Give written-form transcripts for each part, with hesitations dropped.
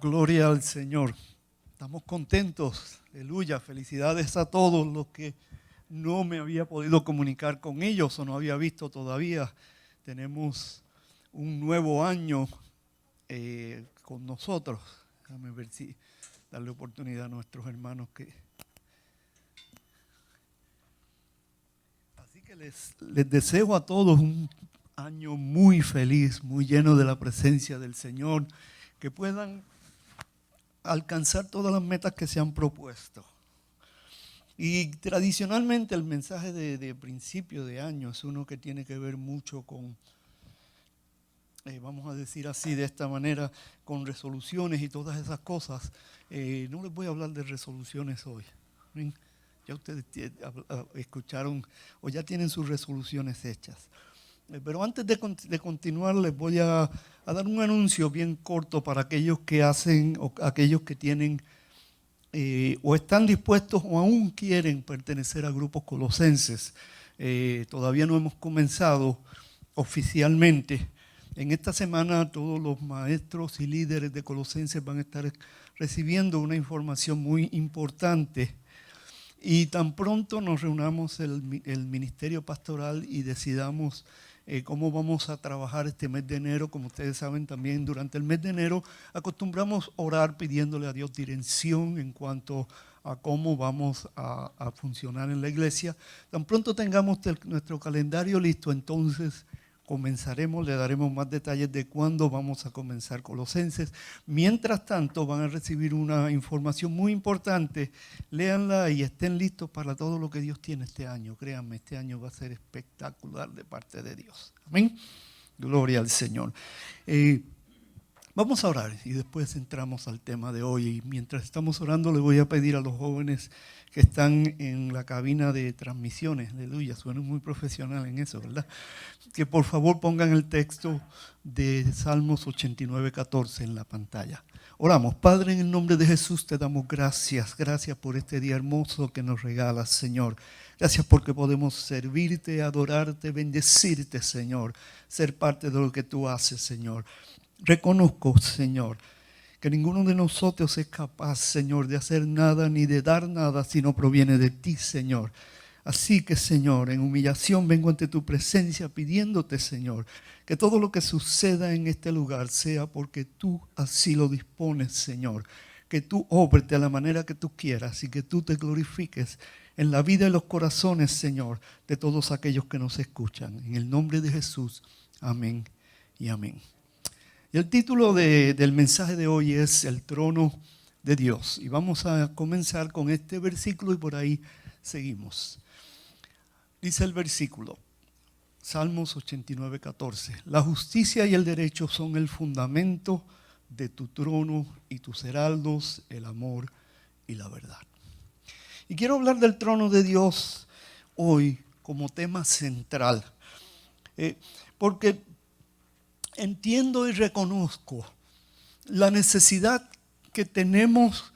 Gloria al Señor. Estamos contentos. Aleluya. Felicidades a todos los que no me había podido comunicar con ellos o no había visto todavía. Tenemos un nuevo año con nosotros. Déjame ver si darle oportunidad a nuestros hermanos que... Así que les deseo a todos un año muy feliz, muy lleno de la presencia del Señor, que puedan alcanzar todas las metas que se han propuesto. Y tradicionalmente el mensaje de principio de año es uno que tiene que ver mucho con, vamos a decir así de esta manera, con resoluciones y todas esas cosas. No les voy a hablar de resoluciones hoy. Ya ustedes escucharon o ya tienen sus resoluciones hechas. Pero antes de continuar les voy a dar un anuncio bien corto para aquellos que hacen o aquellos que tienen o están dispuestos o aún quieren pertenecer a grupos colosenses. Todavía no hemos comenzado oficialmente. En esta semana todos los maestros y líderes de Colosenses van a estar recibiendo una información muy importante. Y tan pronto nos reunamos el ministerio pastoral y decidamos cómo vamos a trabajar este mes de enero. Como ustedes saben, también durante el mes de enero acostumbramos orar pidiéndole a Dios dirección en cuanto a cómo vamos a funcionar en la iglesia. Tan pronto tengamos nuestro calendario listo, entonces comenzaremos, le daremos más detalles de cuándo vamos a comenzar Colosenses. Mientras tanto, van a recibir una información muy importante. Léanla y estén listos para todo lo que Dios tiene este año. Créanme, este año va a ser espectacular de parte de Dios. Amén. Gloria al Señor. Vamos a orar y después entramos al tema de hoy. Y mientras estamos orando, le voy a pedir a los jóvenes que están en la cabina de transmisiones, aleluya, suenan muy profesional en eso, ¿verdad? Que por favor pongan el texto de Salmos 89:14 en la pantalla. Oramos. Padre, en el nombre de Jesús te damos gracias. Gracias por este día hermoso que nos regalas, Señor. Gracias porque podemos servirte, adorarte, bendecirte, Señor. Ser parte de lo que tú haces, Señor. Reconozco, Señor, que ninguno de nosotros es capaz, Señor, de hacer nada ni de dar nada si no proviene de ti, Señor. Así que, Señor, en humillación vengo ante tu presencia pidiéndote, Señor, que todo lo que suceda en este lugar sea porque tú así lo dispones, Señor. Que tú obres de la manera que tú quieras y que tú te glorifiques en la vida y los corazones, Señor, de todos aquellos que nos escuchan. En el nombre de Jesús, amén y amén. Y el título del mensaje de hoy es El trono de Dios. Y vamos a comenzar con este versículo y por ahí seguimos. Dice el versículo, Salmos 89:14. La justicia y el derecho son el fundamento de tu trono y tus heraldos, el amor y la verdad. Y quiero hablar del trono de Dios hoy como tema central. Porque entiendo y reconozco la necesidad que tenemos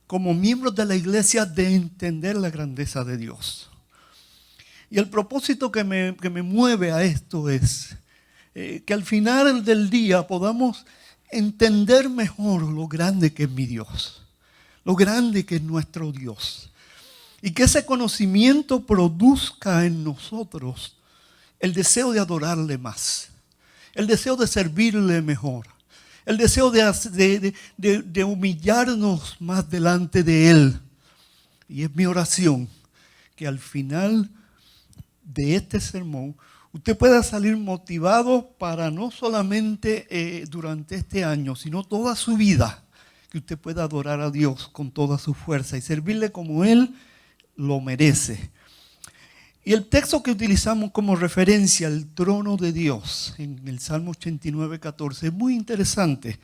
como miembros de la iglesia de entender la grandeza de Dios. Y el propósito que me mueve a esto es que al final del día podamos entender mejor lo grande que es mi Dios, lo grande que es nuestro Dios. Y que ese conocimiento produzca en nosotros el deseo de adorarle más. El deseo de servirle mejor. El deseo de humillarnos más delante de Él. Y es mi oración que al final de este sermón usted pueda salir motivado para no solamente durante este año, sino toda su vida. Que usted pueda adorar a Dios con toda su fuerza y servirle como Él lo merece. Y el texto que utilizamos como referencia al trono de Dios en el Salmo 89:14 es muy interesante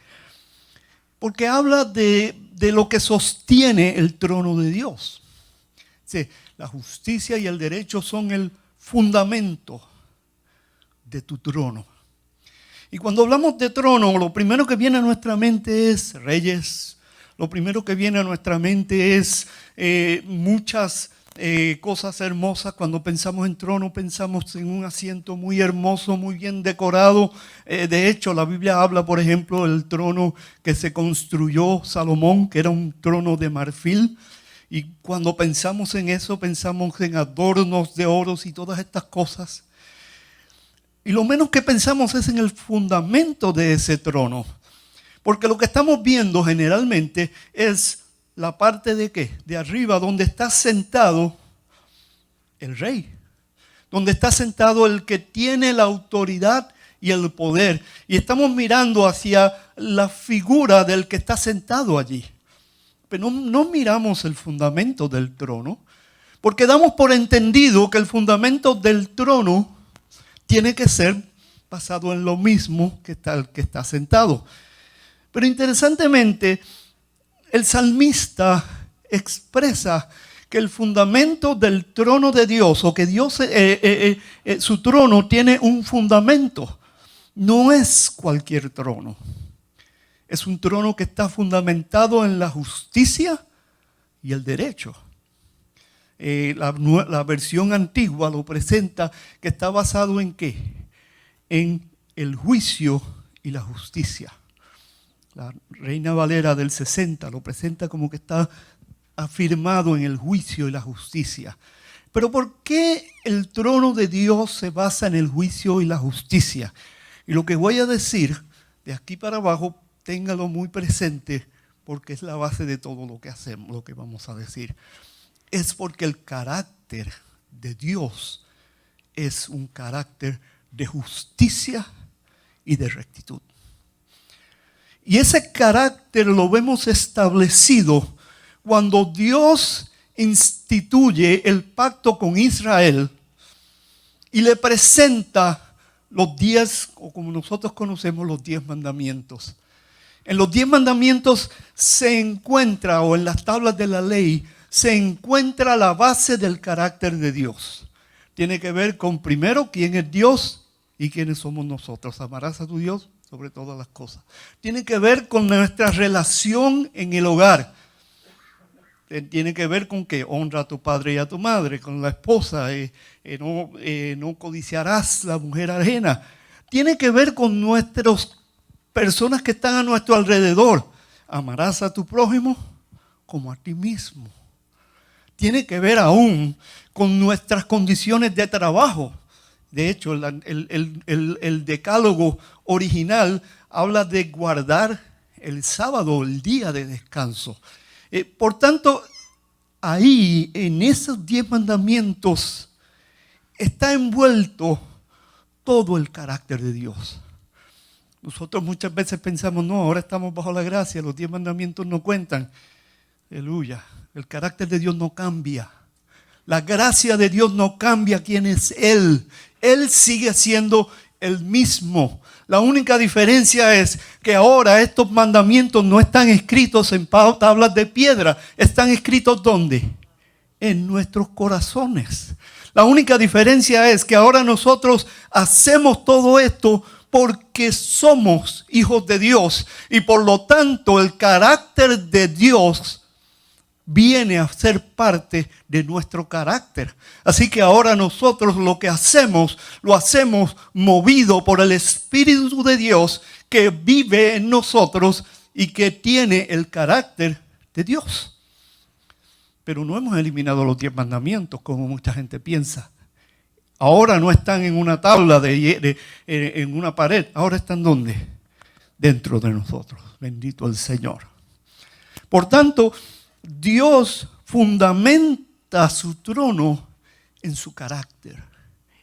porque habla de lo que sostiene el trono de Dios. Sí, la justicia y el derecho son el fundamento de tu trono. Y cuando hablamos de trono, lo primero que viene a nuestra mente es reyes. Lo primero que viene a nuestra mente es muchas cosas hermosas. Cuando pensamos en trono, pensamos en un asiento muy hermoso, muy bien decorado. De hecho, la Biblia habla, por ejemplo, del trono que se construyó Salomón, que era un trono de marfil. Y cuando pensamos en eso, pensamos en adornos de oros y todas estas cosas. Y lo menos que pensamos es en el fundamento de ese trono. Porque lo que estamos viendo generalmente es la parte de ¿qué? De arriba, donde está sentado el rey. Donde está sentado el que tiene la autoridad y el poder. Y estamos mirando hacia la figura del que está sentado allí. Pero no miramos el fundamento del trono, porque damos por entendido que el fundamento del trono tiene que ser basado en lo mismo que el que está sentado. Pero interesantemente, el salmista expresa que el fundamento del trono de Dios, o que Dios, su trono tiene un fundamento. No es cualquier trono. Es un trono que está fundamentado en la justicia y el derecho. La versión antigua lo presenta que está basado ¿en qué? En el juicio y la justicia. La Reina Valera del 60 lo presenta como que está afirmado en el juicio y la justicia. Pero ¿por qué el trono de Dios se basa en el juicio y la justicia? Y lo que voy a decir de aquí para abajo, téngalo muy presente, porque es la base de todo lo que hacemos, lo que vamos a decir. Es porque el carácter de Dios es un carácter de justicia y de rectitud. Y ese carácter lo vemos establecido cuando Dios instituye el pacto con Israel y le presenta los 10, o como nosotros conocemos, los 10 mandamientos. En los 10 mandamientos se encuentra, o en las tablas de la ley, se encuentra la base del carácter de Dios. Tiene que ver con, primero, quién es Dios y quiénes somos nosotros. Amarás a tu Dios sobre todas las cosas. Tiene que ver con nuestra relación en el hogar. Tiene que ver con que honra a tu padre y a tu madre, con la esposa, no codiciarás la mujer ajena. Tiene que ver con nuestras personas que están a nuestro alrededor. Amarás a tu prójimo como a ti mismo. Tiene que ver aún con nuestras condiciones de trabajo. De hecho, el decálogo original habla de guardar el sábado, el día de descanso. Por tanto, ahí, en esos 10 mandamientos, está envuelto todo el carácter de Dios. Nosotros muchas veces pensamos, no, ahora estamos bajo la gracia, los 10 mandamientos no cuentan. Aleluya, el carácter de Dios no cambia. La gracia de Dios no cambia quién es Él. Él sigue siendo el mismo. La única diferencia es que ahora estos mandamientos no están escritos en tablas de piedra. ¿Están escritos dónde? En nuestros corazones. La única diferencia es que ahora nosotros hacemos todo esto porque somos hijos de Dios. Y por lo tanto el carácter de Dios viene a ser parte de nuestro carácter. Así que ahora nosotros lo que hacemos, lo hacemos movido por el Espíritu de Dios que vive en nosotros y que tiene el carácter de Dios. Pero no hemos eliminado los 10 mandamientos como mucha gente piensa. Ahora no están en una tabla, en una pared. Ahora están ¿dónde? Dentro de nosotros. Bendito el Señor. Por tanto, Dios fundamenta su trono en su carácter,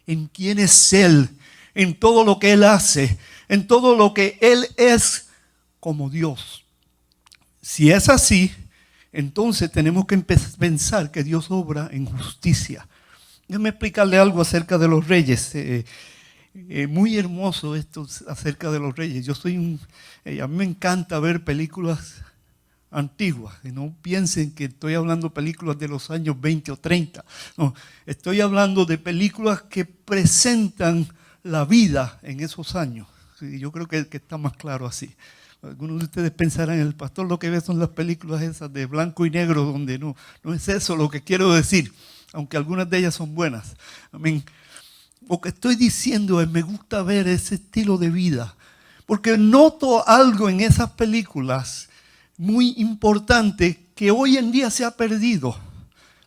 en quién es Él, en todo lo que Él hace, en todo lo que Él es como Dios. Si es así, entonces tenemos que pensar que Dios obra en justicia. Déjame explicarle algo acerca de los reyes. Muy hermoso esto acerca de los reyes. A mí me encanta ver películas antiguas, y no piensen que estoy hablando de películas de los años 20 o 30. No, estoy hablando de películas que presentan la vida en esos años. Sí, yo creo que está más claro así. Algunos de ustedes pensarán, el pastor lo que ve son las películas esas de blanco y negro, donde no es eso lo que quiero decir. aunque algunas de ellas son buenas. Amén. Lo que estoy diciendo es, me gusta ver ese estilo de vida, porque noto algo en esas películas muy importante que hoy en día se ha perdido.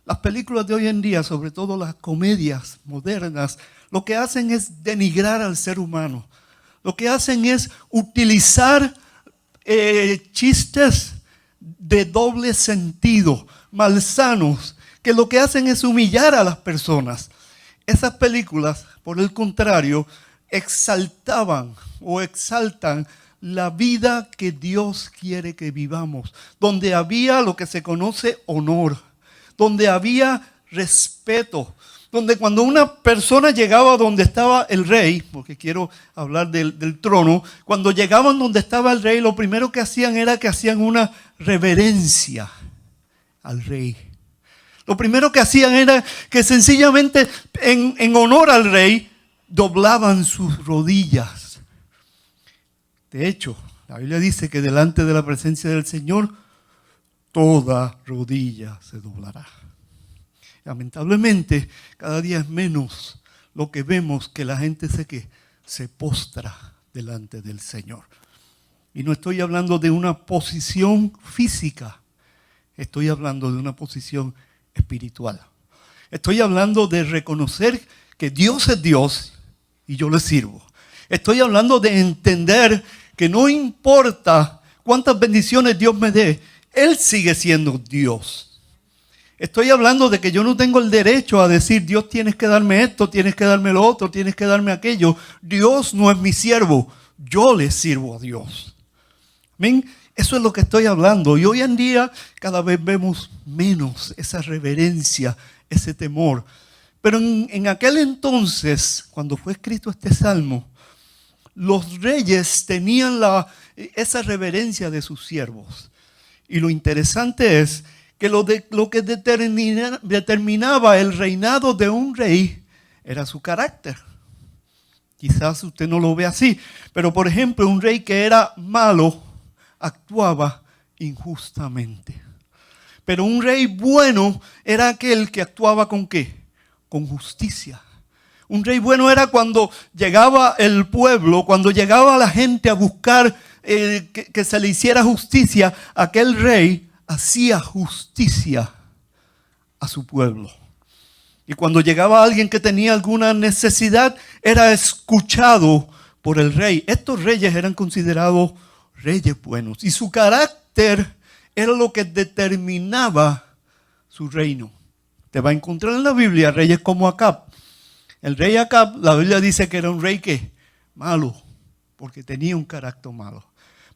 Las películas de hoy en día, sobre todo las comedias modernas, lo que hacen es denigrar al ser humano. Lo que hacen es utilizar chistes de doble sentido, malsanos, que lo que hacen es humillar a las personas. Esas películas, por el contrario, exaltaban o exaltan la vida que Dios quiere que vivamos, donde había lo que se conoce honor, donde había respeto, donde cuando una persona llegaba donde estaba el rey, porque quiero hablar del trono, cuando llegaban donde estaba el rey, lo primero que hacían era que hacían una reverencia al rey. Lo primero que hacían era que sencillamente en honor al rey doblaban sus rodillas. De hecho, la Biblia dice que delante de la presencia del Señor toda rodilla se doblará. Lamentablemente, cada día es menos lo que vemos que la gente se postra delante del Señor. Y no estoy hablando de una posición física, estoy hablando de una posición espiritual. Estoy hablando de reconocer que Dios es Dios y yo le sirvo. Estoy hablando de entender que no importa cuántas bendiciones Dios me dé, Él sigue siendo Dios. Estoy hablando de que yo no tengo el derecho a decir, Dios tienes que darme esto, tienes que darme lo otro, tienes que darme aquello. Dios no es mi siervo, yo le sirvo a Dios. ¿Ven? Eso es lo que estoy hablando. Y hoy en día cada vez vemos menos esa reverencia, ese temor. Pero en aquel entonces, cuando fue escrito este salmo, los reyes tenían esa reverencia de sus siervos. Y lo interesante es que lo que determinaba el reinado de un rey era su carácter. Quizás usted no lo ve así, pero por ejemplo, un rey que era malo actuaba injustamente. Pero un rey bueno era aquel que actuaba ¿con qué? Con justicia. Un rey bueno era cuando llegaba el pueblo, cuando llegaba la gente a buscar que se le hiciera justicia, aquel rey hacía justicia a su pueblo. Y cuando llegaba alguien que tenía alguna necesidad, era escuchado por el rey. Estos reyes eran considerados reyes buenos. Y su carácter era lo que determinaba su reino. Te va a encontrar en la Biblia reyes como Acab. El rey Acab, la Biblia dice que era un rey que malo, porque tenía un carácter malo.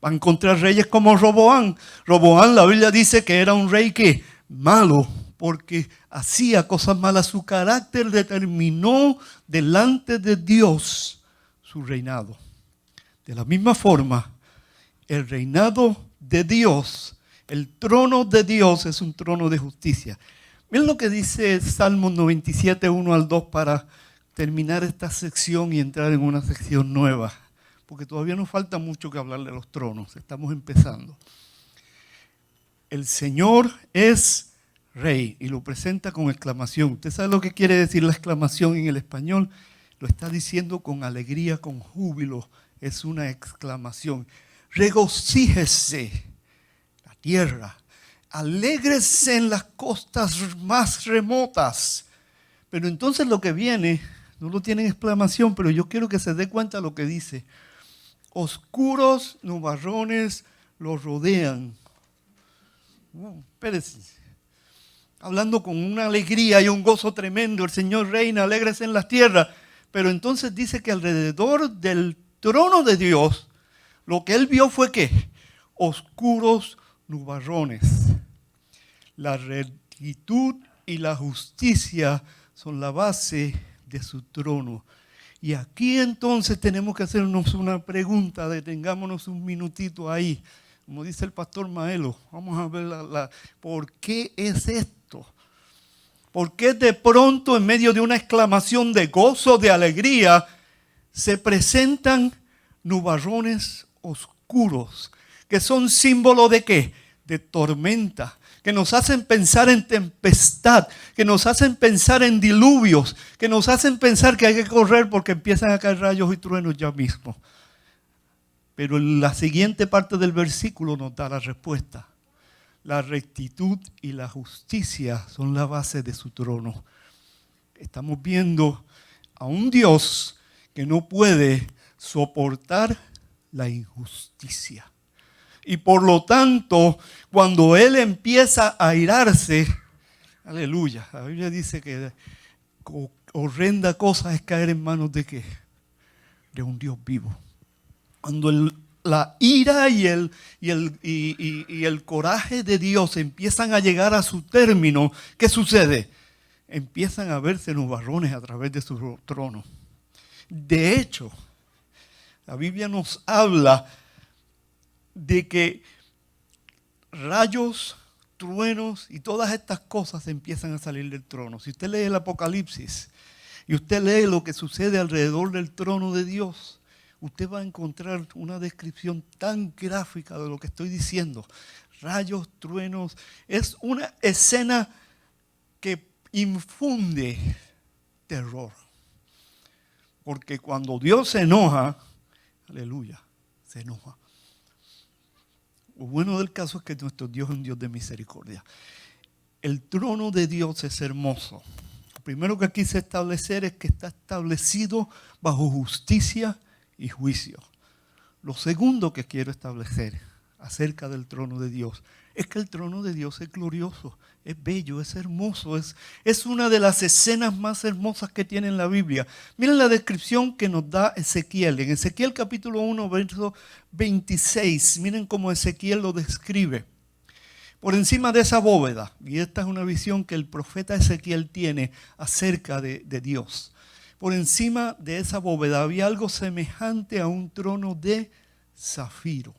Va a encontrar reyes como Roboam. Roboam, la Biblia dice que era un rey que malo, porque hacía cosas malas. Su carácter determinó delante de Dios su reinado. De la misma forma, el reinado de Dios, el trono de Dios es un trono de justicia. Miren lo que dice Salmo 97, 1 al 2 para terminar esta sección y entrar en una sección nueva. Porque todavía nos falta mucho que hablar de los tronos. Estamos empezando. El Señor es Rey y lo presenta con exclamación. ¿Usted sabe lo que quiere decir la exclamación en el español? Lo está diciendo con alegría, con júbilo. Es una exclamación. Regocíjese la tierra. Alégrese en las costas más remotas. Pero entonces lo que viene, no lo tiene en exclamación, pero yo quiero que se dé cuenta de lo que dice. Oscuros nubarrones lo rodean. Espérese. Hablando con una alegría y un gozo tremendo. El Señor reina, alégrese en las tierras. Pero entonces dice que alrededor del trono de Dios, lo que él vio fue ¿qué? Oscuros nubarrones. La rectitud y la justicia son la base de su trono. Y aquí entonces tenemos que hacernos una pregunta, detengámonos un minutito ahí. Como dice el pastor Maelo, vamos a ver ¿por qué es esto? ¿Por qué de pronto en medio de una exclamación de gozo, de alegría, se presentan nubarrones oscuros? Que son símbolo de ¿qué? De tormenta. que nos hacen pensar en tempestad, que nos hacen pensar en diluvios, que nos hacen pensar que hay que correr porque empiezan a caer rayos y truenos ya mismo. Pero la siguiente parte del versículo nos da la respuesta. La rectitud y la justicia son la base de su trono. Estamos viendo a un Dios que no puede soportar la injusticia. Y por lo tanto, cuando Él empieza a airarse, aleluya, la Biblia dice que horrenda cosa es caer en manos de ¿qué? De un Dios vivo. Cuando la ira y el coraje de Dios empiezan a llegar a su término, ¿qué sucede? Empiezan a verse nubarrones a través de su trono. De hecho, la Biblia nos habla de que rayos, truenos y todas estas cosas empiezan a salir del trono. Si usted lee el Apocalipsis y usted lee lo que sucede alrededor del trono de Dios, usted va a encontrar una descripción tan gráfica de lo que estoy diciendo. Rayos, truenos, es una escena que infunde terror. Porque cuando Dios se enoja, aleluya, se enoja. Lo bueno del caso es que nuestro Dios es un Dios de misericordia. El trono de Dios es hermoso. Lo primero que quise establecer es que está establecido bajo justicia y juicio. Lo segundo que quiero establecer acerca del trono de Dios es que el trono de Dios es glorioso, es bello, es hermoso, es una de las escenas más hermosas que tiene en la Biblia. Miren la descripción que nos da Ezequiel. En Ezequiel capítulo 1, verso 26, miren cómo Ezequiel lo describe. Por encima de esa bóveda, y esta es una visión que el profeta Ezequiel tiene acerca de Dios. Por encima de esa bóveda había algo semejante a un trono de zafiro.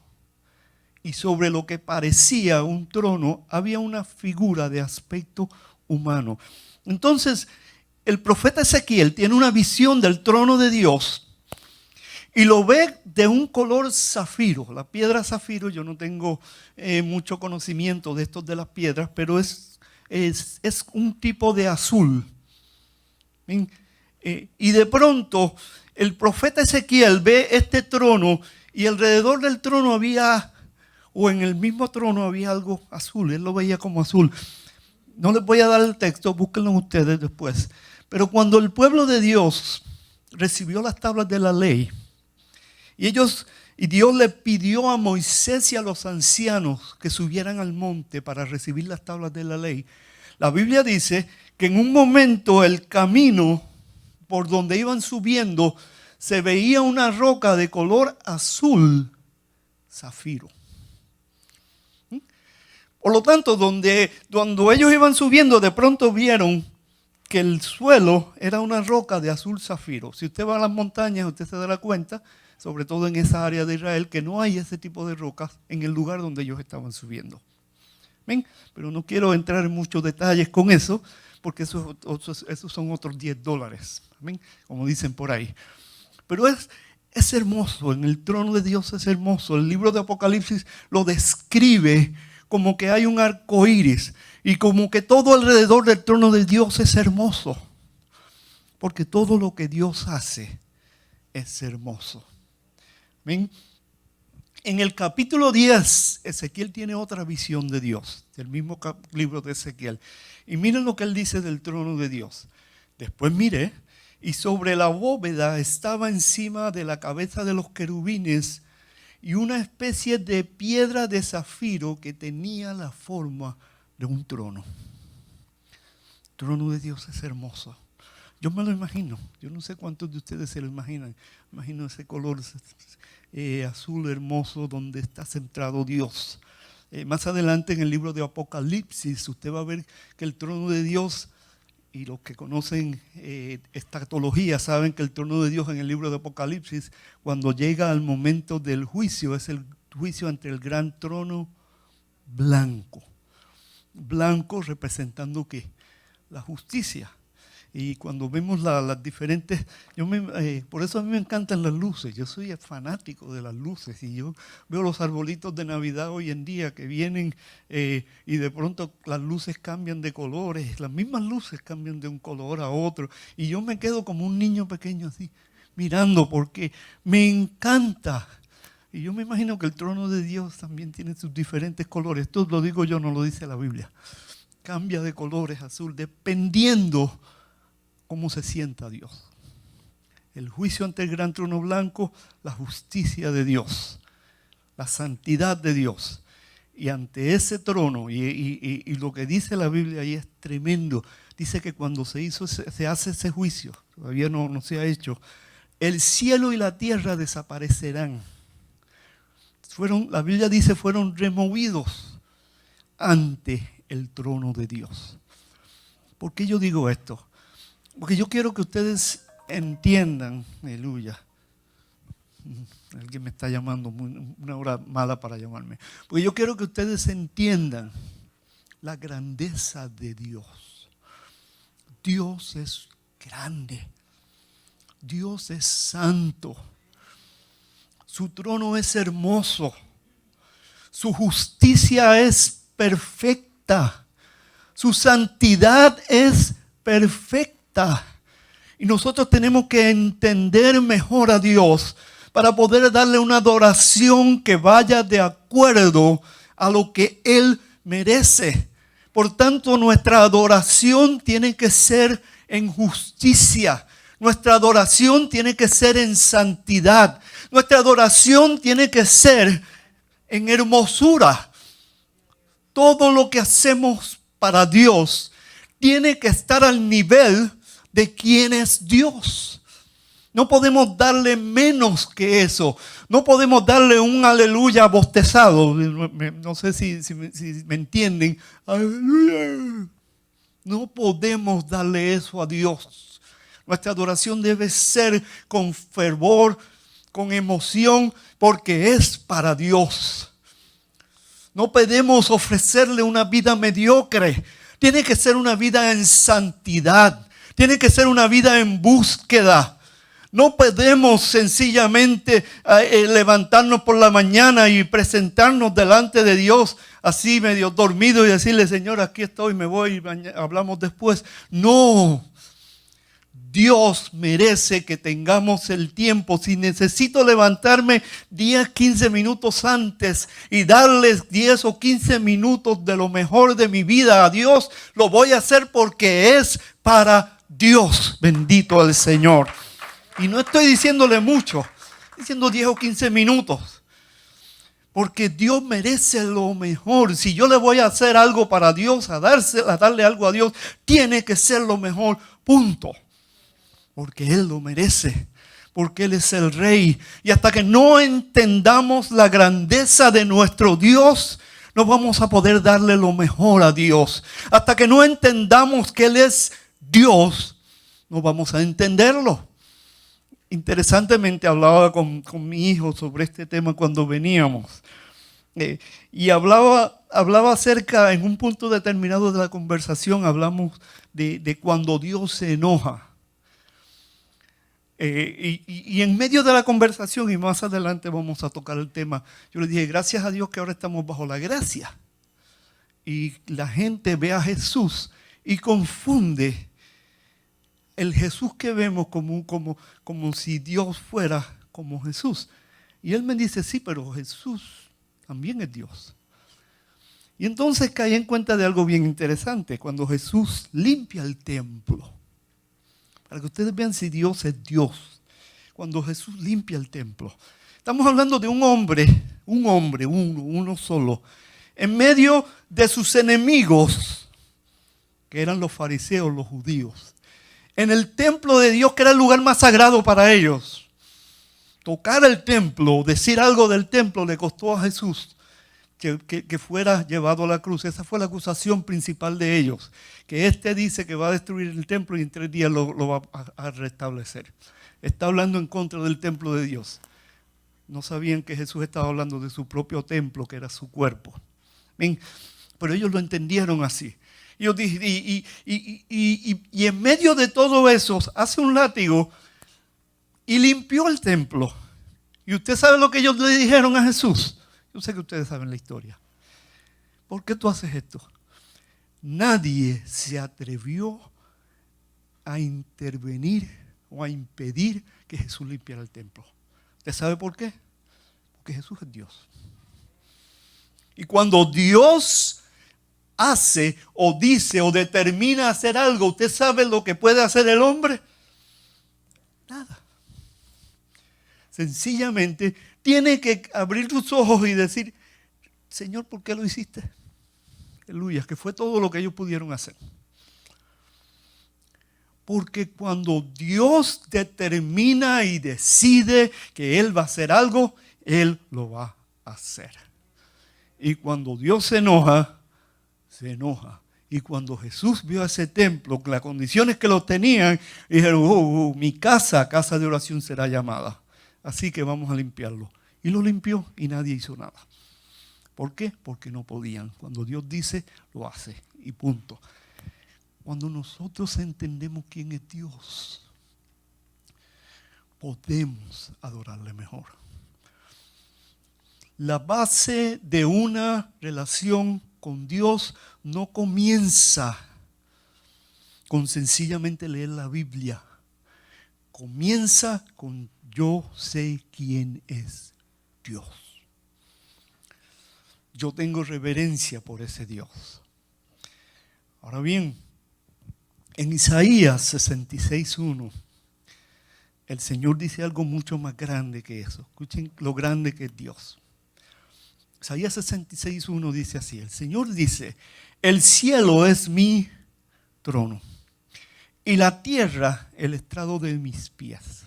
Y sobre lo que parecía un trono había una figura de aspecto humano. Entonces, el profeta Ezequiel tiene una visión del trono de Dios y lo ve de un color zafiro. La piedra zafiro, yo no tengo mucho conocimiento de estos de las piedras, pero es un tipo de azul. Y de pronto, el profeta Ezequiel ve este trono y alrededor del trono había, o en el mismo trono había algo azul. Él lo veía como azul. No les voy a dar el texto, búsquenlo ustedes después. Pero cuando el pueblo de Dios recibió las tablas de la ley, y Dios le pidió a Moisés y a los ancianos que subieran al monte para recibir las tablas de la ley, la Biblia dice que en un momento el camino por donde iban subiendo se veía una roca de color azul zafiro. Por lo tanto, cuando ellos iban subiendo, de pronto vieron que el suelo era una roca de azul zafiro. Si usted va a las montañas, usted se dará cuenta, sobre todo en esa área de Israel, que no hay ese tipo de rocas en el lugar donde ellos estaban subiendo. ¿Ven? Pero no quiero entrar en muchos detalles con eso, porque esos son otros $10. ¿Ven? Como dicen por ahí. Pero es hermoso, en el trono de Dios es hermoso. El libro de Apocalipsis lo describe como que hay un arco iris y como que todo alrededor del trono de Dios es hermoso. Porque todo lo que Dios hace es hermoso. ¿Ven? En el capítulo 10, Ezequiel tiene otra visión de Dios, del mismo libro de Ezequiel. Y miren lo que él dice del trono de Dios. Después mire, y sobre la bóveda estaba encima de la cabeza de los querubines y una especie de piedra de zafiro que tenía la forma de un trono. El trono de Dios es hermoso. Yo me lo imagino. Yo no sé cuántos de ustedes se lo imaginan. Imagino ese color azul hermoso donde está centrado Dios. Más adelante en el libro de Apocalipsis usted va a ver que el trono de Dios, y los que conocen escatología saben que el trono de Dios en el libro de Apocalipsis, cuando llega al momento del juicio, es el juicio ante el gran trono blanco. Blanco representando ¿qué? La justicia. Y cuando vemos las diferentes, por eso a mí me encantan las luces, yo soy fanático de las luces y yo veo los arbolitos de Navidad hoy en día que vienen y de pronto las luces cambian de colores, las mismas luces cambian de un color a otro y yo me quedo como un niño pequeño así, mirando porque me encanta. Y yo me imagino que el trono de Dios también tiene sus diferentes colores, esto lo digo yo, no lo dice la Biblia. Cambia de colores azul dependiendo cómo se sienta Dios. El juicio ante el gran trono blanco, la justicia de Dios, la santidad de Dios. Y ante ese trono, y lo que dice la Biblia ahí es tremendo. Dice que cuando se hace ese juicio, todavía no se ha hecho, el cielo y la tierra desaparecerán. La Biblia dice fueron removidos ante el trono de Dios. ¿Por qué yo digo esto? Porque yo quiero que ustedes entiendan, aleluya. Alguien me está llamando, una hora mala para llamarme. Porque yo quiero que ustedes entiendan la grandeza de Dios. Dios es grande. Dios es santo. Su trono es hermoso. Su justicia es perfecta. Su santidad es perfecta. Y nosotros tenemos que entender mejor a Dios para poder darle una adoración que vaya de acuerdo a lo que Él merece. Por tanto, nuestra adoración tiene que ser en justicia. Nuestra adoración tiene que ser en santidad. Nuestra adoración tiene que ser en hermosura. Todo lo que hacemos para Dios tiene que estar al nivel de quién es Dios. No podemos darle menos que eso. No podemos darle un aleluya bostezado. No sé si me entienden. Aleluya. No podemos darle eso a Dios. Nuestra adoración debe ser con fervor, con emoción, porque es para Dios. No podemos ofrecerle una vida mediocre. Tiene que ser una vida en santidad. Tiene que ser una vida en búsqueda. No podemos sencillamente levantarnos por la mañana y presentarnos delante de Dios así medio dormido y decirle, Señor, aquí estoy, me voy, hablamos después. No. Dios merece que tengamos el tiempo. Si necesito levantarme 10, 15 minutos antes y darles 10 o 15 minutos de lo mejor de mi vida a Dios, lo voy a hacer porque es para Dios. Bendito el Señor. Y no estoy diciéndole mucho, estoy diciendo 10 o 15 minutos. Porque Dios merece lo mejor. Si yo le voy a hacer algo para Dios, a darle algo a Dios, tiene que ser lo mejor. Punto. Porque Él lo merece, porque Él es el Rey. Y hasta que no entendamos la grandeza de nuestro Dios, no vamos a poder darle lo mejor a Dios. Hasta que no entendamos que Él es Dios, no vamos a entenderlo. Interesantemente hablaba con mi hijo sobre este tema cuando veníamos. Y hablaba acerca, en un punto determinado de la conversación, hablamos de cuando Dios se enoja. Y en medio de la conversación, y más adelante vamos a tocar el tema, yo le dije, gracias a Dios que ahora estamos bajo la gracia. Y la gente ve a Jesús y confunde el Jesús que vemos como si Dios fuera como Jesús. Y él me dice, sí, pero Jesús también es Dios. Y entonces caí en cuenta de algo bien interesante, cuando Jesús limpia el templo. Para que ustedes vean si Dios es Dios. Cuando Jesús limpia el templo. Estamos hablando de un hombre, uno solo. En medio de sus enemigos, que eran los fariseos, los judíos. En el templo de Dios, que era el lugar más sagrado para ellos. Tocar el templo, decir algo del templo, le costó a Jesús que fuera llevado a la cruz. Esa fue la acusación principal de ellos. Que dice que va a destruir el templo y en 3 días lo va a restablecer. Está hablando en contra del templo de Dios. No sabían que Jesús estaba hablando de su propio templo, que era su cuerpo. Bien, pero ellos lo entendieron así. Y en medio de todo eso, hace un látigo y limpió el templo. Y usted sabe lo que ellos le dijeron a Jesús. Yo sé que ustedes saben la historia. ¿Por qué tú haces esto? Nadie se atrevió a intervenir o a impedir que Jesús limpiara el templo. ¿Usted sabe por qué? Porque Jesús es Dios. Y cuando Dios hace o dice o determina hacer algo, ¿usted sabe lo que puede hacer el hombre? Nada. Sencillamente tiene que abrir tus ojos y decir, Señor, ¿por qué lo hiciste? Aleluya, que fue todo lo que ellos pudieron hacer. Porque cuando Dios determina y decide que Él va a hacer algo, Él lo va a hacer. Y cuando Dios se enoja, se enoja. Y cuando Jesús vio ese templo, las condiciones que lo tenían, dijeron, mi casa de oración será llamada. Así que vamos a limpiarlo. Y lo limpió y nadie hizo nada. ¿Por qué? Porque no podían. Cuando Dios dice, lo hace. Y punto. Cuando nosotros entendemos quién es Dios, podemos adorarle mejor. La base de una relación con Dios no comienza con sencillamente leer la Biblia. Comienza con yo sé quién es Dios. Yo tengo reverencia por ese Dios. Ahora bien, en Isaías 66:1, el Señor dice algo mucho más grande que eso. Escuchen lo grande que es Dios. Isaías 66:1 dice así, el Señor dice, el cielo es mi trono y la tierra el estrado de mis pies.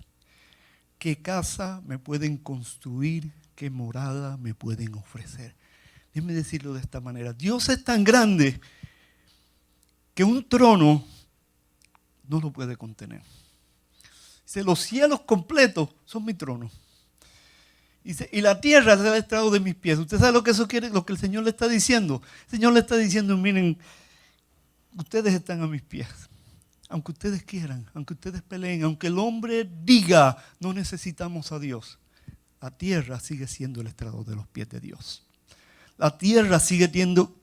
¿Qué casa me pueden construir? ¿Qué morada me pueden ofrecer? Déjenme decirlo de esta manera. Dios es tan grande que un trono no lo puede contener. Dice, los cielos completos son mi trono. Dice, y la tierra es el estrado de mis pies. ¿Usted sabe lo que eso quiere? Lo que el Señor le está diciendo. El Señor le está diciendo, miren, ustedes están a mis pies. Aunque ustedes quieran, aunque ustedes peleen, aunque el hombre diga, no necesitamos a Dios. La tierra sigue siendo el estrado de los pies de Dios. La tierra sigue siendo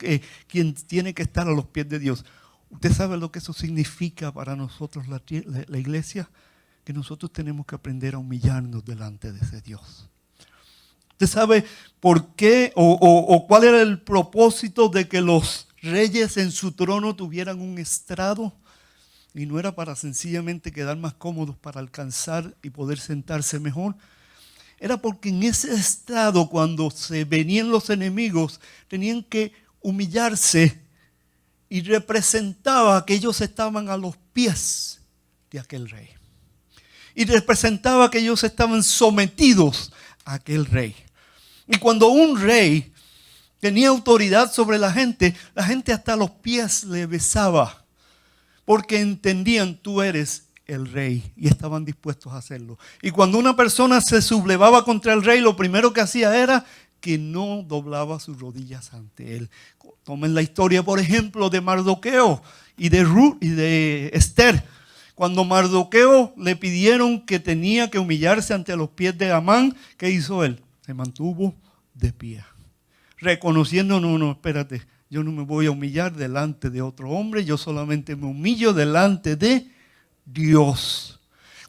quien tiene que estar a los pies de Dios. ¿Usted sabe lo que eso significa para nosotros, la iglesia? Que nosotros tenemos que aprender a humillarnos delante de ese Dios. ¿Usted sabe por qué o cuál era el propósito de que los reyes en su trono tuvieran un estrado? Y no era para sencillamente quedar más cómodos para alcanzar y poder sentarse mejor. Era porque en ese estrado, cuando se venían los enemigos, tenían que humillarse y representaba que ellos estaban a los pies de aquel rey. Y representaba que ellos estaban sometidos a aquel rey. Y cuando un rey tenía autoridad sobre la gente hasta a los pies le besaba. Porque entendían, tú eres el rey, y estaban dispuestos a hacerlo. Y cuando una persona se sublevaba contra el rey, lo primero que hacía era que no doblaba sus rodillas ante él. Tomen la historia, por ejemplo, de Mardoqueo y de Ruth y de Esther. Cuando Mardoqueo le pidieron que tenía que humillarse ante los pies de Amán, ¿qué hizo él? Se mantuvo de pie, reconociendo, no, espérate, yo no me voy a humillar delante de otro hombre, yo solamente me humillo delante de Dios.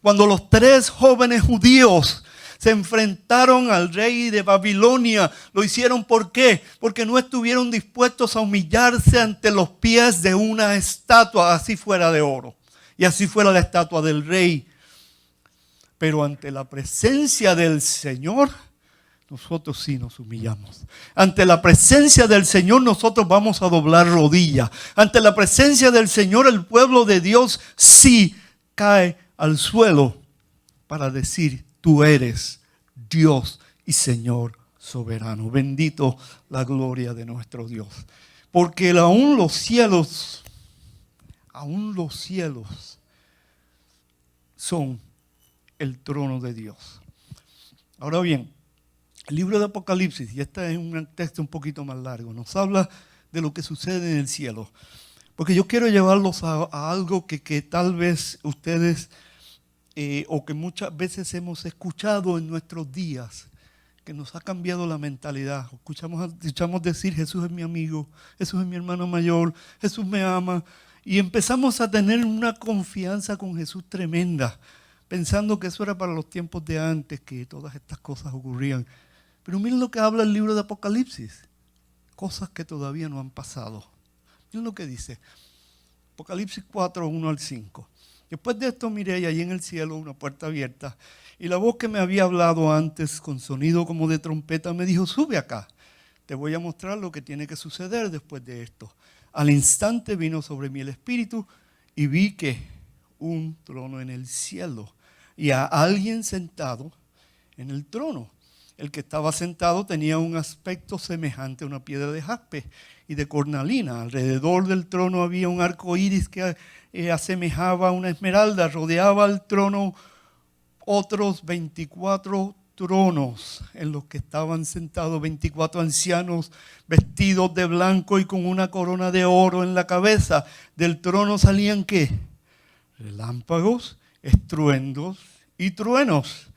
Cuando los 3 jóvenes judíos se enfrentaron al rey de Babilonia, lo hicieron ¿por qué? Porque no estuvieron dispuestos a humillarse ante los pies de una estatua, así fuera de oro, y así fuera la estatua del rey. Pero ante la presencia del Señor, nosotros sí nos humillamos. Ante la presencia del Señor nosotros vamos a doblar rodilla. Ante la presencia del Señor el pueblo de Dios sí cae al suelo para decir, tú eres Dios y Señor soberano. Bendito la gloria de nuestro Dios. Porque aún los cielos son el trono de Dios. Ahora bien, el libro de Apocalipsis, y este es un texto un poquito más largo, nos habla de lo que sucede en el cielo. Porque yo quiero llevarlos a algo que tal vez ustedes, o que muchas veces hemos escuchado en nuestros días, que nos ha cambiado la mentalidad. Escuchamos decir, Jesús es mi amigo, Jesús es mi hermano mayor, Jesús me ama. Y empezamos a tener una confianza con Jesús tremenda, pensando que eso era para los tiempos de antes, que todas estas cosas ocurrían. Pero miren lo que habla el libro de Apocalipsis, cosas que todavía no han pasado. Miren lo que dice, Apocalipsis 4, 1 al 5. Después de esto miré y allí en el cielo una puerta abierta, y la voz que me había hablado antes con sonido como de trompeta me dijo, sube acá, te voy a mostrar lo que tiene que suceder después de esto. Al instante vino sobre mí el Espíritu y vi que un trono en el cielo y a alguien sentado en el trono. El que estaba sentado tenía un aspecto semejante a una piedra de jaspe y de cornalina. Alrededor del trono había un arco iris que asemejaba a una esmeralda. Rodeaba al trono otros 24 tronos en los que estaban sentados 24 ancianos vestidos de blanco y con una corona de oro en la cabeza. Del trono salían ¿qué? Relámpagos, estruendos y truenos.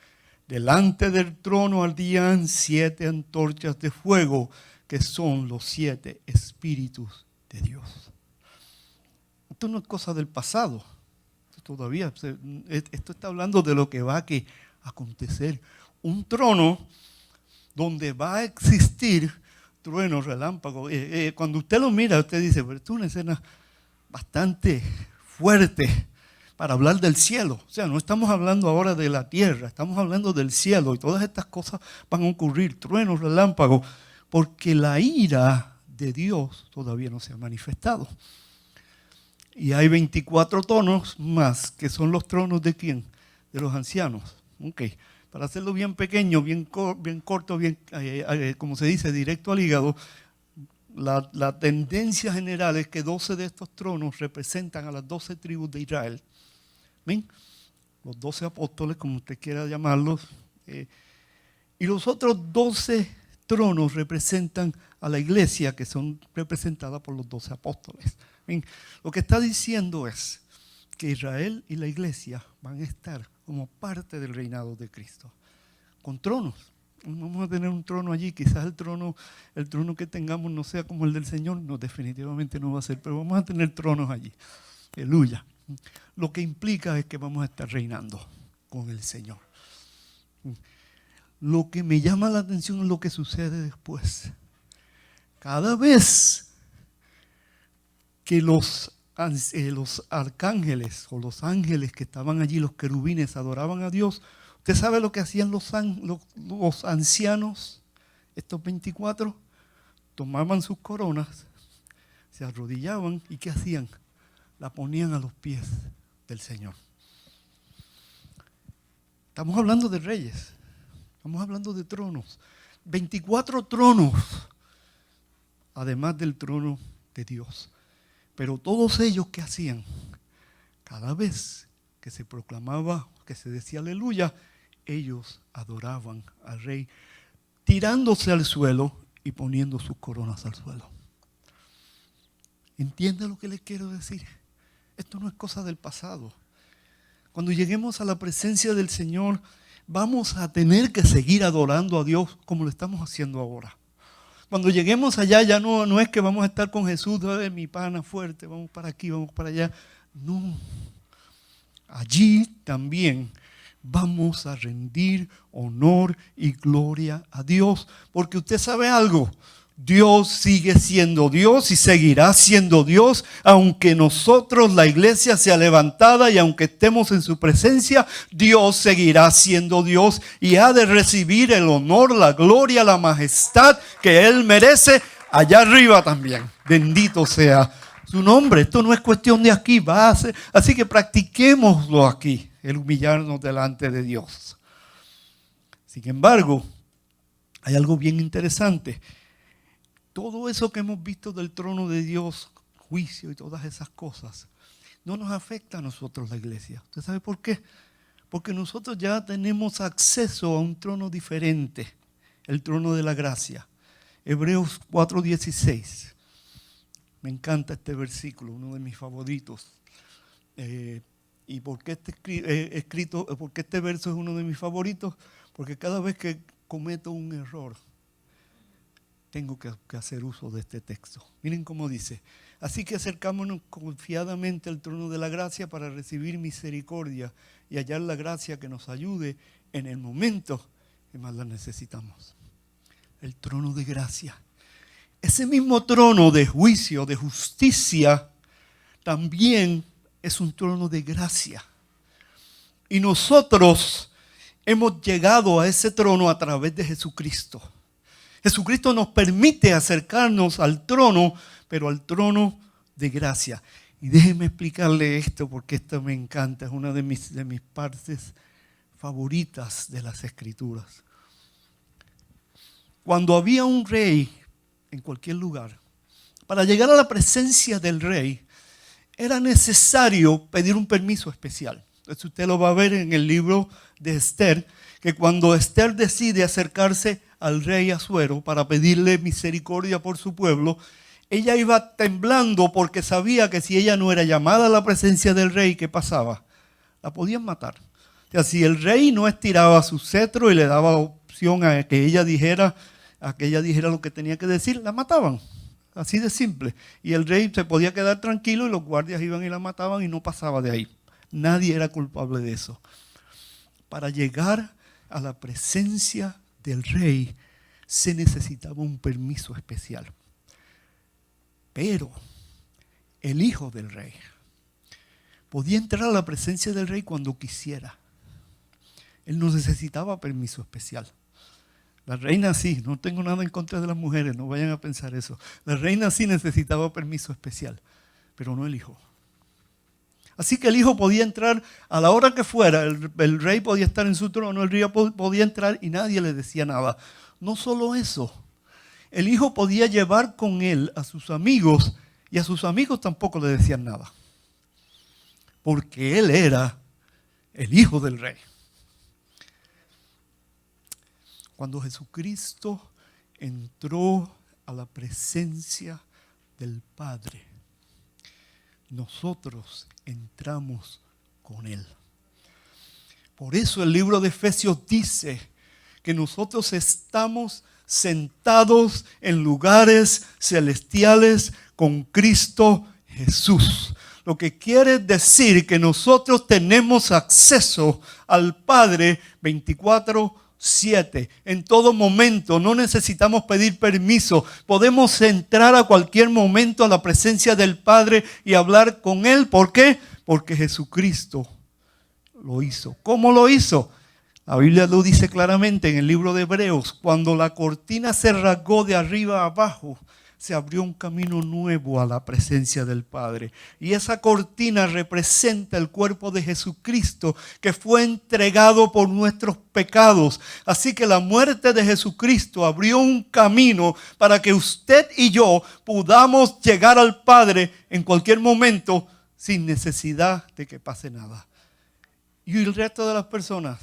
Delante del trono ardían 7 antorchas de fuego, que son los 7 espíritus de Dios. Esto no es cosa del pasado, todavía. Esto está hablando de lo que va a acontecer. Un trono donde va a existir truenos, relámpagos. Cuando usted lo mira, usted dice, pero esto es una escena bastante fuerte para hablar del cielo. O sea, no estamos hablando ahora de la tierra, estamos hablando del cielo y todas estas cosas van a ocurrir, truenos, relámpagos, porque la ira de Dios todavía no se ha manifestado. Y hay 24 tronos más, que son los tronos ¿de quién? De los ancianos. Okay. Para hacerlo bien pequeño, bien corto, bien, como se dice, directo al hígado, la tendencia general es que 12 de estos tronos representan a las 12 tribus de Israel. ¿Ven? Los 12 apóstoles, como usted quiera llamarlos. Y los otros 12 tronos representan a la iglesia, que son representadas por los 12 apóstoles. ¿Ven? Lo que está diciendo es que Israel y la iglesia van a estar como parte del reinado de Cristo, con tronos. Vamos a tener un trono allí, quizás el trono que tengamos no sea como el del Señor, no, definitivamente no va a ser, pero vamos a tener tronos allí. Aleluya. Lo que implica es que vamos a estar reinando con el Señor. Lo que me llama la atención es lo que sucede después. Cada vez que los arcángeles o los ángeles que estaban allí, los querubines, adoraban a Dios, ¿usted sabe lo que hacían los ancianos, estos 24? Tomaban sus coronas, se arrodillaban y ¿qué hacían? La ponían a los pies del Señor. Estamos hablando de reyes, estamos hablando de tronos. 24 tronos, además del trono de Dios. Pero todos ellos, ¿qué hacían? Cada vez que se proclamaba, que se decía aleluya, ellos adoraban al rey, tirándose al suelo y poniendo sus coronas al suelo. ¿Entiende lo que les quiero decir? Esto no es cosa del pasado. Cuando lleguemos a la presencia del Señor, vamos a tener que seguir adorando a Dios como lo estamos haciendo ahora. Cuando lleguemos allá, ya no es que vamos a estar con Jesús, mi pana fuerte, vamos para aquí, vamos para allá. No. Allí también vamos a rendir honor y gloria a Dios. Porque usted sabe algo, Dios sigue siendo Dios y seguirá siendo Dios, aunque nosotros, la iglesia, sea levantada y aunque estemos en su presencia, Dios seguirá siendo Dios y ha de recibir el honor, la gloria, la majestad que Él merece allá arriba también. Bendito sea su nombre. Esto no es cuestión de aquí, va a ser, así que practiquémoslo aquí, el humillarnos delante de Dios. Sin embargo, hay algo bien interesante. Todo eso que hemos visto del trono de Dios, juicio y todas esas cosas, no nos afecta a nosotros, la iglesia. ¿Usted sabe por qué? Porque nosotros ya tenemos acceso a un trono diferente, el trono de la gracia. Hebreos 4:16. Me encanta este versículo, uno de mis favoritos. ¿Y por qué por qué este verso es uno de mis favoritos? Porque cada vez que cometo un error, tengo que hacer uso de este texto. Miren cómo dice: así que acercámonos confiadamente al trono de la gracia para recibir misericordia y hallar la gracia que nos ayude en el momento que más la necesitamos. El trono de gracia. Ese mismo trono de juicio, de justicia, también es un trono de gracia. Y nosotros hemos llegado a ese trono a través de Jesucristo. Jesucristo nos permite acercarnos al trono, pero al trono de gracia. Y déjenme explicarle esto porque esto me encanta. Es una de mis partes favoritas de las Escrituras. Cuando había un rey en cualquier lugar, para llegar a la presencia del rey, era necesario pedir un permiso especial. Entonces usted lo va a ver en el libro de Esther, que cuando Esther decide acercarse al rey Asuero para pedirle misericordia por su pueblo, ella iba temblando porque sabía que si ella no era llamada a la presencia del rey, ¿qué pasaba? La podían matar. O sea, si el rey no estiraba su cetro y le daba opción a que ella dijera lo que tenía que decir, la mataban. Así de simple. Y el rey se podía quedar tranquilo y los guardias iban y la mataban y no pasaba de ahí. Nadie era culpable de eso. Para llegar a la presencia del rey se necesitaba un permiso especial. Pero el hijo del rey podía entrar a la presencia del rey cuando quisiera. Él no necesitaba permiso especial. La reina sí, no tengo nada en contra de las mujeres, no vayan a pensar eso. La reina sí necesitaba permiso especial, pero no el hijo. Así que el hijo podía entrar a la hora que fuera, el rey podía estar en su trono, el rey podía entrar y nadie le decía nada. No solo eso, el hijo podía llevar con él a sus amigos y a sus amigos tampoco le decían nada. Porque él era el hijo del rey. Cuando Jesucristo entró a la presencia del Padre, nosotros entramos con Él. Por eso el libro de Efesios dice que nosotros estamos sentados en lugares celestiales con Cristo Jesús. Lo que quiere decir que nosotros tenemos acceso al Padre 24/7. En todo momento, no necesitamos pedir permiso. Podemos entrar a cualquier momento a la presencia del Padre y hablar con Él. ¿Por qué? Porque Jesucristo lo hizo. ¿Cómo lo hizo? La Biblia lo dice claramente en el libro de Hebreos. Cuando la cortina se rasgó de arriba a abajo, se abrió un camino nuevo a la presencia del Padre. Y esa cortina representa el cuerpo de Jesucristo que fue entregado por nuestros pecados. Así que la muerte de Jesucristo abrió un camino para que usted y yo podamos llegar al Padre en cualquier momento sin necesidad de que pase nada. Y el resto de las personas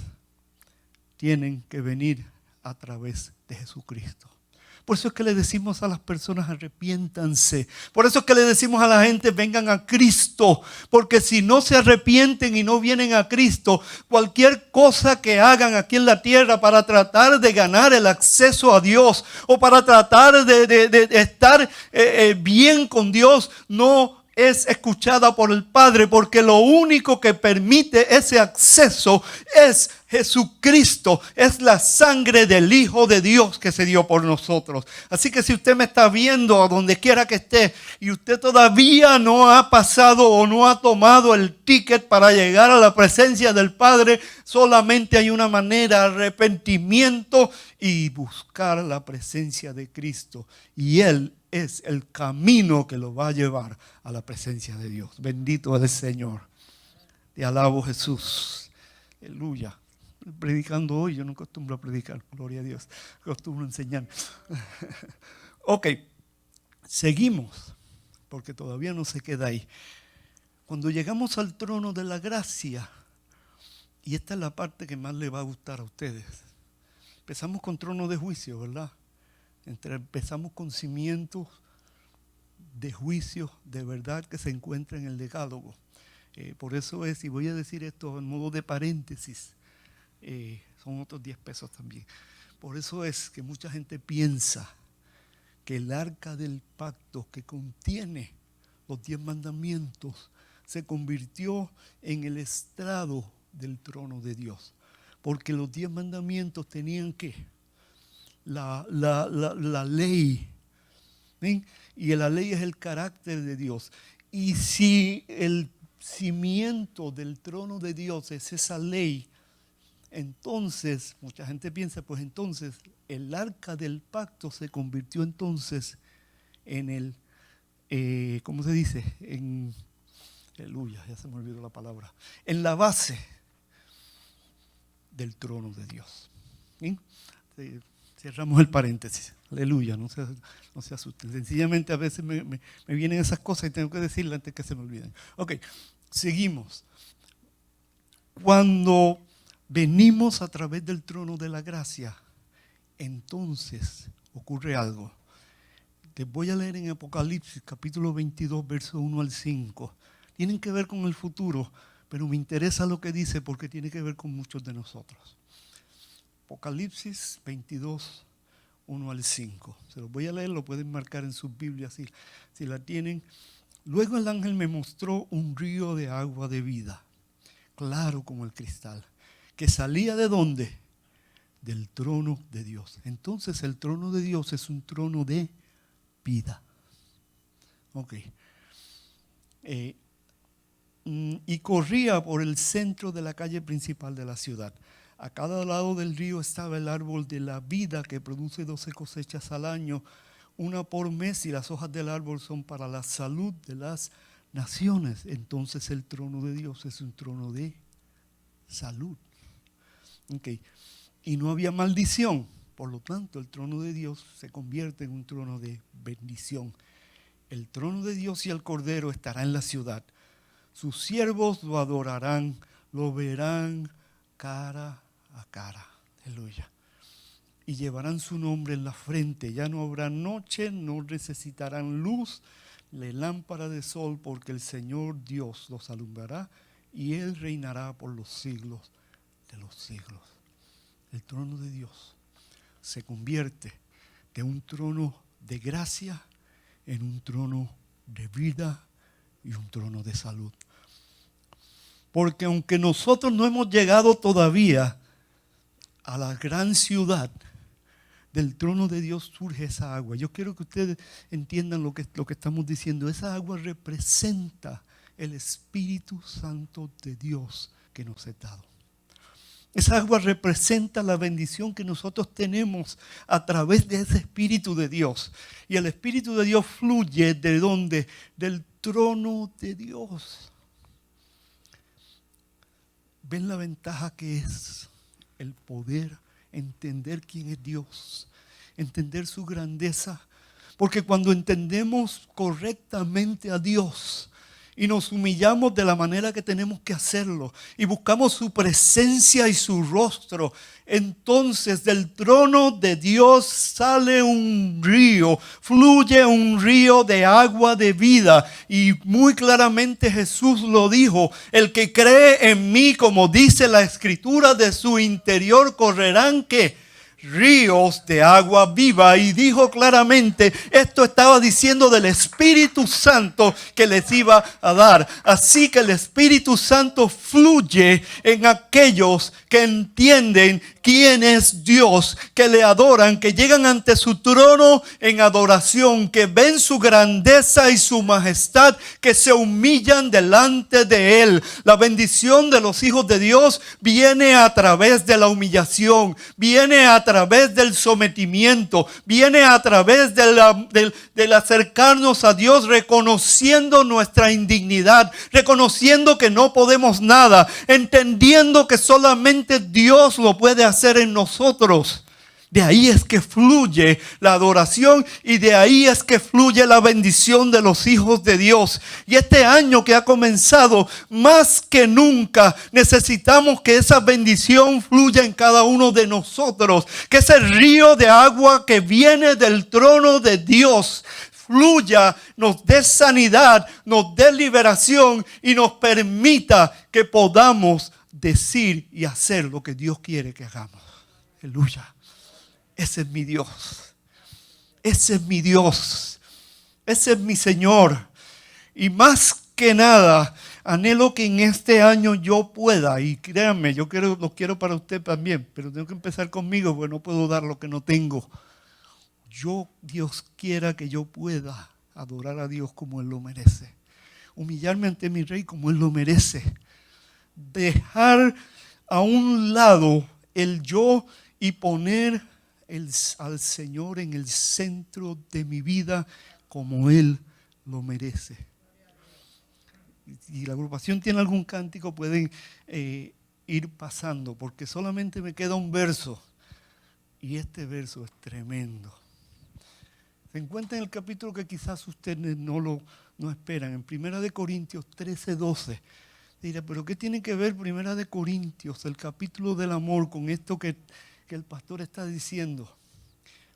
tienen que venir a través de Jesucristo. Por eso es que le decimos a las personas: arrepiéntanse. Por eso es que le decimos a la gente: vengan a Cristo. Porque si no se arrepienten y no vienen a Cristo, cualquier cosa que hagan aquí en la tierra para tratar de ganar el acceso a Dios o para tratar de estar bien con Dios, no es escuchada por el Padre, porque lo único que permite ese acceso es Jesucristo, es la sangre del Hijo de Dios que se dio por nosotros. Así que si usted me está viendo a donde quiera que esté y usted todavía no ha pasado o no ha tomado el ticket para llegar a la presencia del Padre, solamente hay una manera: arrepentimiento y buscar la presencia de Cristo. Y Él es el camino que lo va a llevar a la presencia de Dios. Bendito es el Señor. Te alabo, Jesús. Aleluya. Predicando hoy, yo no acostumbro a predicar, gloria a Dios. Acostumbro a enseñar. Ok, seguimos, porque todavía no se queda ahí. Cuando llegamos al trono de la gracia, y esta es la parte que más le va a gustar a ustedes. Empezamos con trono de juicio, ¿verdad? Empezamos con cimientos de juicio de verdad que se encuentra en el decálogo. Por eso es, y voy a decir esto en modo de paréntesis, son otros 10 pesos también. Por eso es que mucha gente piensa que el arca del pacto que contiene los 10 mandamientos se convirtió en el estrado del trono de Dios. Porque los 10 mandamientos tenían que la ley, ¿ven? Y la ley es el carácter de Dios. Y si el cimiento del trono de Dios es esa ley, entonces, mucha gente piensa, pues entonces el arca del pacto se convirtió entonces en el, ¿cómo se dice? Aleluya, ya se me olvidó la palabra. En la base del trono de Dios. ¿Sí? Cerramos el paréntesis. Aleluya, no se asusten. Sencillamente a veces me vienen esas cosas y tengo que decirlas antes que se me olviden. Ok, seguimos. Cuando venimos a través del trono de la gracia, entonces ocurre algo. Les voy a leer en Apocalipsis, capítulo 22, verso 1 al 5. Tienen que ver con el futuro, pero me interesa lo que dice porque tiene que ver con muchos de nosotros. Apocalipsis 22, 1 al 5. Se los voy a leer, lo pueden marcar en sus Biblias si la tienen. Luego el ángel me mostró un río de agua de vida, claro como el cristal, que salía ¿de dónde? Del trono de Dios. Entonces el trono de Dios es un trono de vida. Ok. Y corría por el centro de la calle principal de la ciudad. A cada lado del río estaba el árbol de la vida que produce 12 cosechas al año, una por mes, y las hojas del árbol son para la salud de las naciones. Entonces el trono de Dios es un trono de salud. Okay. Y no había maldición, por lo tanto el trono de Dios se convierte en un trono de bendición. El trono de Dios y el Cordero estará en la ciudad. Sus siervos lo adorarán, lo verán cara a cara. Aleluya. Y llevarán su nombre en la frente. Ya no habrá noche, no necesitarán luz de lámpara de sol, porque el Señor Dios los alumbrará y Él reinará por los siglos de los siglos. El trono de Dios se convierte de un trono de gracia en un trono de vida y un trono de salud. Porque aunque nosotros no hemos llegado todavía a la gran ciudad, del trono de Dios surge esa agua. Yo quiero que ustedes entiendan lo que estamos diciendo. Esa agua representa el Espíritu Santo de Dios que nos ha dado. Esa agua representa la bendición que nosotros tenemos a través de ese Espíritu de Dios. Y el Espíritu de Dios fluye ¿de dónde? Del trono de Dios. ¿Ven la ventaja que es el poder entender quién es Dios? Entender su grandeza. Porque cuando entendemos correctamente a Dios y nos humillamos de la manera que tenemos que hacerlo y buscamos su presencia y su rostro, entonces del trono de Dios sale un río, fluye un río de agua de vida. Y muy claramente Jesús lo dijo: el que cree en mí, como dice la Escritura, de su interior correrán ¿qué? Ríos de agua viva. Y dijo claramente, esto estaba diciendo del Espíritu Santo que les iba a dar. Así que el Espíritu Santo fluye en aquellos que entienden quién es Dios, que le adoran, que llegan ante su trono en adoración, que ven su grandeza y su majestad, que se humillan delante de Él. La bendición de los hijos de Dios viene a través de la humillación, viene a través del sometimiento, viene a través del acercarnos a Dios, reconociendo nuestra indignidad, reconociendo que no podemos nada, entendiendo que solamente Dios lo puede hacer en nosotros. De ahí es que fluye la adoración y de ahí es que fluye la bendición de los hijos de Dios. Y este año que ha comenzado, más que nunca necesitamos que esa bendición fluya en cada uno de nosotros. Que ese río de agua que viene del trono de Dios fluya, nos dé sanidad, nos dé liberación y nos permita que podamos decir y hacer lo que Dios quiere que hagamos. Aleluya. Ese es mi Dios. Ese es mi Dios. Ese es mi Señor. Y más que nada, anhelo que en este año yo pueda, y créanme, lo quiero para usted también, pero tengo que empezar conmigo porque no puedo dar lo que no tengo. Dios quiera que yo pueda adorar a Dios como Él lo merece. Humillarme ante mi Rey como Él lo merece. Dejar a un lado el yo y poner al Señor en el centro de mi vida como Él lo merece. Si la agrupación tiene algún cántico, pueden ir pasando, porque solamente me queda un verso. Y este verso es tremendo. Se encuentra en el capítulo que quizás ustedes no esperan, en 1 Corintios 13:12. Dirá, pero ¿qué tiene que ver 1 Corintios, el capítulo del amor, con esto que el pastor está diciendo?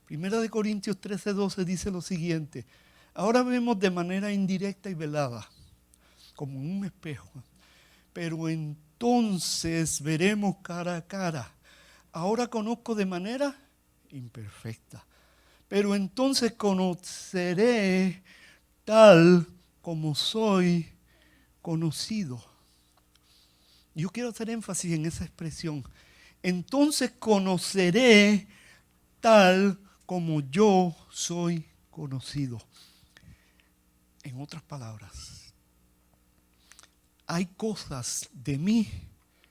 1 Corintios 13:12 dice lo siguiente: ahora vemos de manera indirecta y velada, como en un espejo, pero entonces veremos cara a cara. Ahora conozco de manera imperfecta, pero entonces conoceré tal como soy conocido. Yo quiero hacer énfasis en esa expresión. Entonces conoceré tal como yo soy conocido. En otras palabras, hay cosas de mí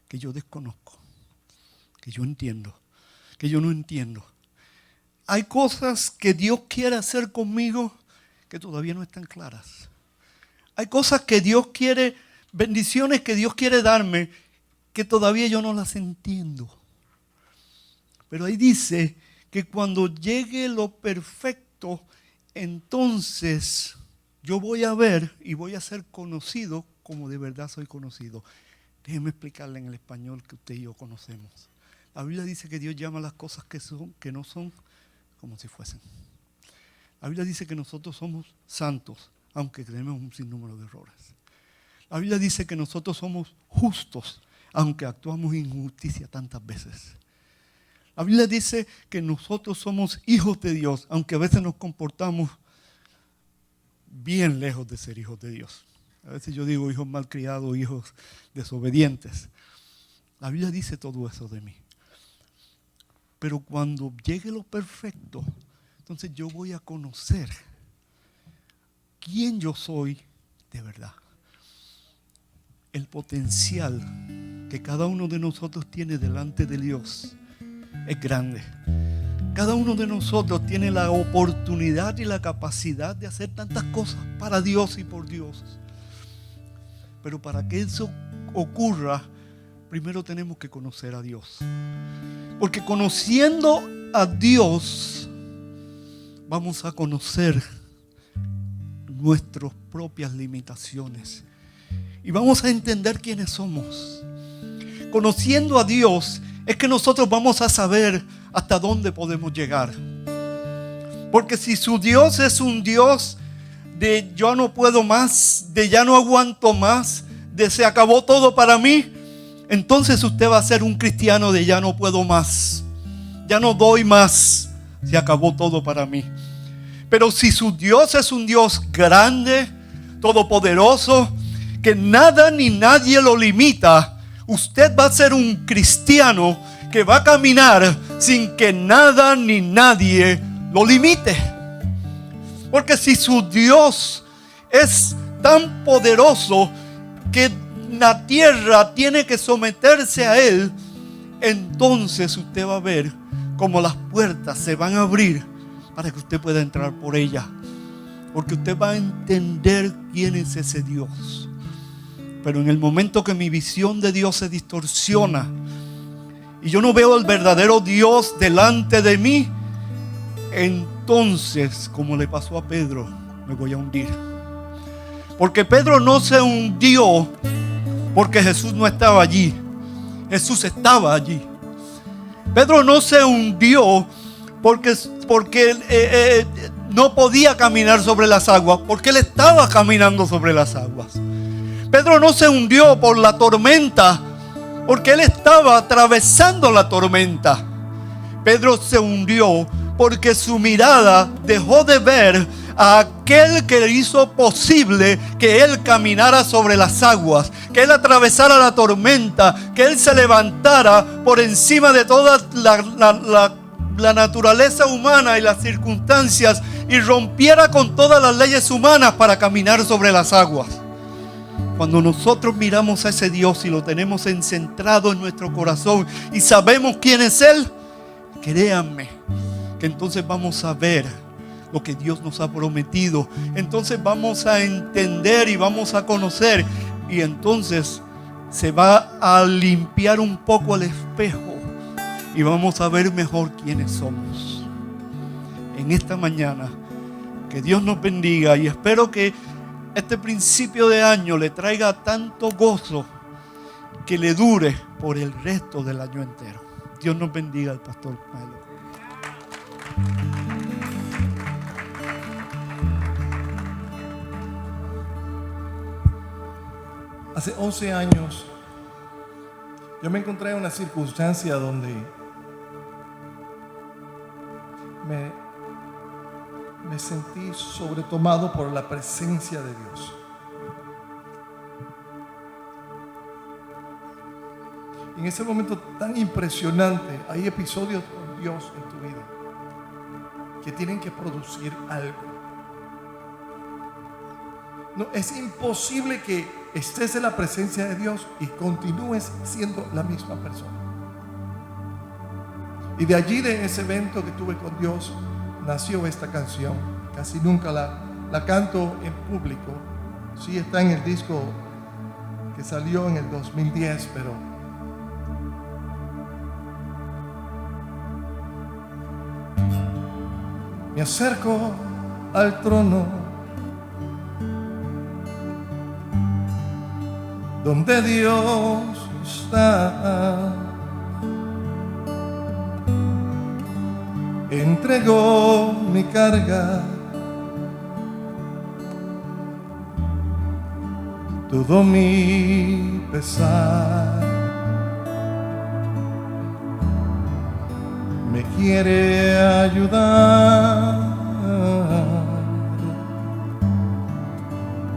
que yo desconozco, que yo entiendo, que yo no entiendo. Hay cosas que Dios quiere hacer conmigo que todavía no están claras. Hay cosas que Dios quiere, bendiciones que Dios quiere darme, que todavía yo no las entiendo. Pero ahí dice que cuando llegue lo perfecto, entonces yo voy a ver y voy a ser conocido como de verdad soy conocido. Déjeme explicarle en el español que usted y yo conocemos. La Biblia dice que Dios llama las cosas que no son como si fuesen. La Biblia dice que nosotros somos santos, aunque tenemos un sinnúmero de errores. La Biblia dice que nosotros somos justos, aunque actuamos en injusticia tantas veces. La Biblia dice que nosotros somos hijos de Dios, aunque a veces nos comportamos bien lejos de ser hijos de Dios. A veces yo digo hijos malcriados, hijos desobedientes. La Biblia dice todo eso de mí. Pero cuando llegue lo perfecto, entonces yo voy a conocer quién yo soy de verdad. El potencial que cada uno de nosotros tiene delante de Dios es grande. Cada uno de nosotros tiene la oportunidad y la capacidad de hacer tantas cosas para Dios y por Dios. Pero para que eso ocurra, primero tenemos que conocer a Dios. Porque conociendo a Dios, vamos a conocer nuestras propias limitaciones. Y vamos a entender quiénes somos. Conociendo a Dios es que nosotros vamos a saber hasta dónde podemos llegar. Porque si su Dios es un Dios de yo no puedo más, de ya no aguanto más, de se acabó todo para mí, entonces usted va a ser un cristiano de ya no puedo más, ya no doy más, se acabó todo para mí. Pero si su Dios es un Dios grande, todopoderoso, que nada ni nadie lo limita, usted va a ser un cristiano que va a caminar sin que nada ni nadie lo limite. Porque si su Dios es tan poderoso que la tierra tiene que someterse a Él, entonces usted va a ver cómo las puertas se van a abrir para que usted pueda entrar por ella. Porque usted va a entender quién es ese Dios. Pero en el momento que mi visión de Dios se distorsiona y yo no veo el verdadero Dios delante de mí, entonces, como le pasó a Pedro, me voy a hundir. Porque Pedro no se hundió porque Jesús no estaba allí. Jesús estaba allí. Pedro no se hundió porque no podía caminar sobre las aguas, porque él estaba caminando sobre las aguas. Pedro no se hundió por la tormenta, porque él estaba atravesando la tormenta. Pedro se hundió porque su mirada dejó de ver a aquel que hizo posible que él caminara sobre las aguas, que él atravesara la tormenta, que él se levantara por encima de toda la naturaleza humana y las circunstancias y rompiera con todas las leyes humanas para caminar sobre las aguas. Cuando nosotros miramos a ese Dios y lo tenemos centrado en nuestro corazón y sabemos quién es Él, créanme que entonces vamos a ver lo que Dios nos ha prometido. Entonces vamos a entender y vamos a conocer, y entonces se va a limpiar un poco el espejo y vamos a ver mejor quiénes somos. En esta mañana, que Dios nos bendiga, y espero que este principio de año le traiga tanto gozo que le dure por el resto del año entero. Dios nos bendiga al pastor Milo. Hace 11 años yo me encontré en una circunstancia donde me sentí sobretomado por la presencia de Dios. En ese momento tan impresionante, hay episodios con Dios en tu vida que tienen que producir algo. No, es imposible que estés en la presencia de Dios y continúes siendo la misma persona. Y de allí, de ese evento que tuve con Dios, nació esta canción. Casi nunca la canto en público. Sí está en el disco que salió en el 2010, pero me acerco al trono donde Dios está. Entregó mi carga, todo mi pesar. Me quiere ayudar.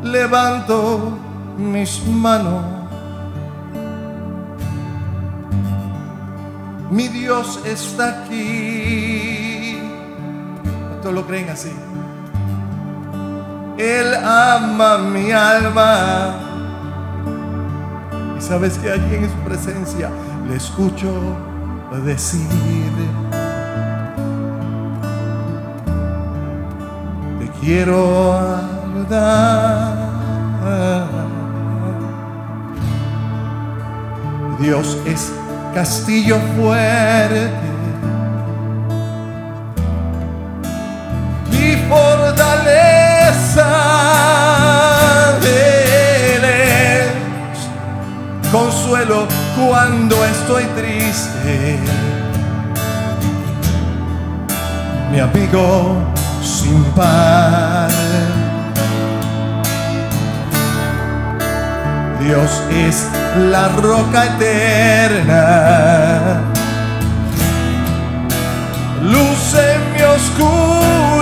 Levanto mis manos, mi Dios está aquí. ¿Cuántos lo creen así? Él ama mi alma. Y sabes que allí en su presencia le escucho decir: te quiero ayudar. Dios es castillo fuerte, mi fortaleza. Él es consuelo cuando estoy triste, mi amigo sin par. Dios es la roca eterna, luz en mi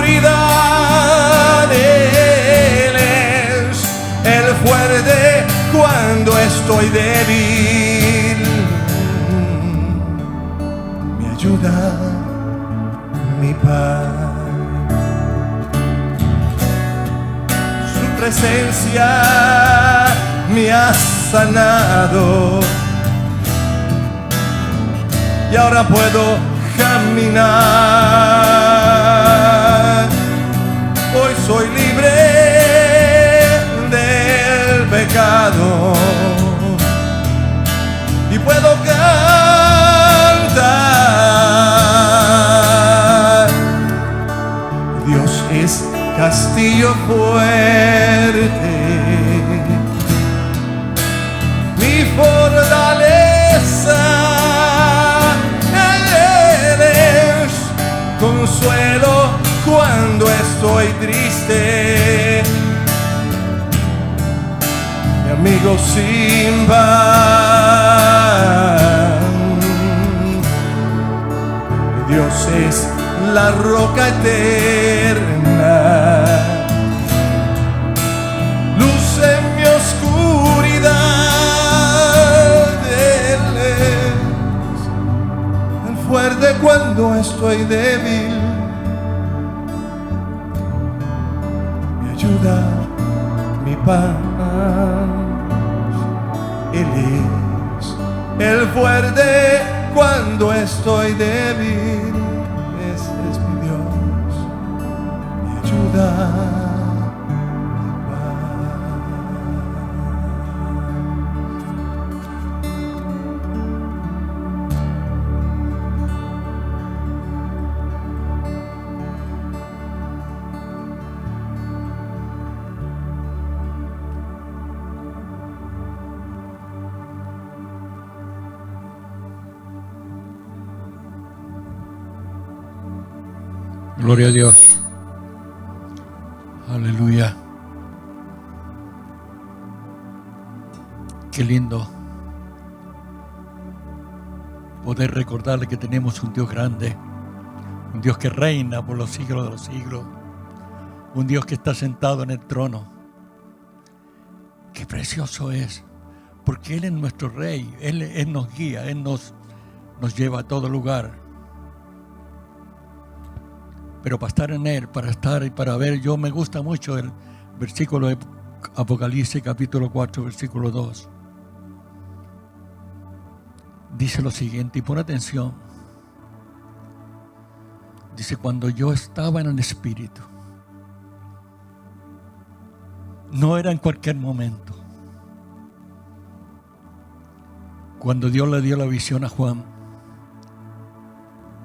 oscuridad. Él es el fuerte cuando estoy débil, mi ayuda, mi paz. Su presencia me ha sanado y ahora puedo caminar. Hoy soy libre del pecado y puedo cantar. Dios es castillo fuerte, fortaleza. Él es consuelo cuando estoy triste. Mi amigo Simba, Dios es la roca eterna, luz en mi oscuridad. Él es el fuerte cuando estoy débil, mi ayuda, mi paz. Él es el fuerte cuando estoy débil. Este es mi Dios, mi ayuda, mi Gloria a Dios. Aleluya. Qué lindo poder recordarle que tenemos un Dios grande, un Dios que reina por los siglos de los siglos, un Dios que está sentado en el trono. Qué precioso es, porque Él es nuestro Rey, Él nos guía, Él nos lleva a todo lugar. Pero para estar en Él, para estar y para ver, yo me gusta mucho el versículo de Apocalipsis capítulo 4, versículo 2. Dice lo siguiente, y pon atención. Dice, cuando yo estaba en el Espíritu, no era en cualquier momento. Cuando Dios le dio la visión a Juan,